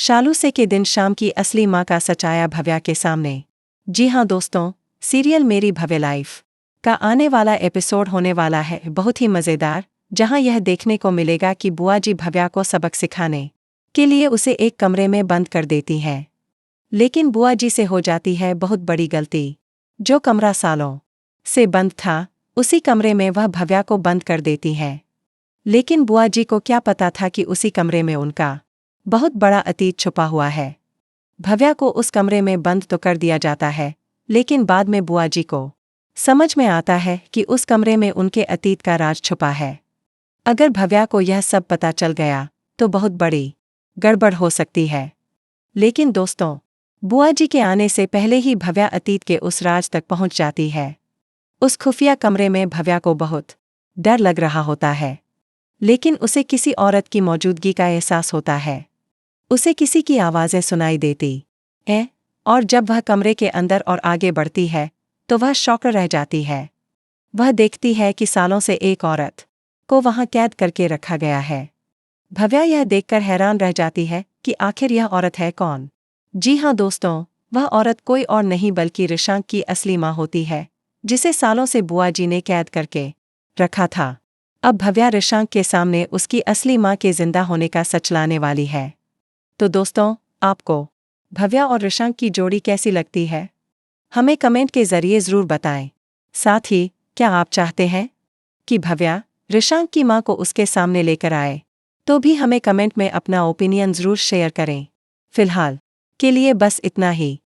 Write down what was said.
शालू से के दिन शाम की असली माँ का सच आया भव्या के सामने। जी हाँ दोस्तों, सीरियल मेरी भव्य लाइफ का आने वाला एपिसोड होने वाला है बहुत ही मज़ेदार, जहाँ यह देखने को मिलेगा कि बुआ जी भव्या को सबक सिखाने के लिए उसे एक कमरे में बंद कर देती है। लेकिन बुआ जी से हो जाती है बहुत बड़ी गलती। जो कमरा सालों से बंद था, उसी कमरे में वह भव्या को बंद कर देती है। लेकिन बुआ जी को क्या पता था कि उसी कमरे में उनका बहुत बड़ा अतीत छुपा हुआ है। भव्या को उस कमरे में बंद तो कर दिया जाता है, लेकिन बाद में बुआ जी को समझ में आता है कि उस कमरे में उनके अतीत का राज छुपा है। अगर भव्या को यह सब पता चल गया तो बहुत बड़ी गड़बड़ हो सकती है। लेकिन दोस्तों, बुआ जी के आने से पहले ही भव्या अतीत के उस राज तक पहुंच जाती है। उस खुफिया कमरे में भव्या को बहुत डर लग रहा होता है, लेकिन उसे किसी औरत की मौजूदगी का एहसास होता है। उसे किसी की आवाज़ें सुनाई देती हैं, और जब वह कमरे के अंदर और आगे बढ़ती है तो वह शॉक रह जाती है। वह देखती है कि सालों से एक औरत को वहां कैद करके रखा गया है। भव्या यह देखकर हैरान रह जाती है कि आखिर यह औरत है कौन। जी हाँ दोस्तों, वह औरत कोई और नहीं बल्कि रिशांक की असली माँ होती है, जिसे सालों से बुआ जी ने कैद करके रखा था। अब भव्या रिशांक के सामने उसकी असली माँ के जिंदा होने का सच लाने वाली है। तो दोस्तों, आपको भव्या और रिशांक की जोड़ी कैसी लगती है? हमें कमेंट के जरिए ज़रूर बताएं। साथ ही, क्या आप चाहते हैं कि भव्या रिशांक की माँ को उसके सामने लेकर आए? तो भी हमें कमेंट में अपना ओपिनियन ज़रूर शेयर करें। फिलहाल के लिए बस इतना ही।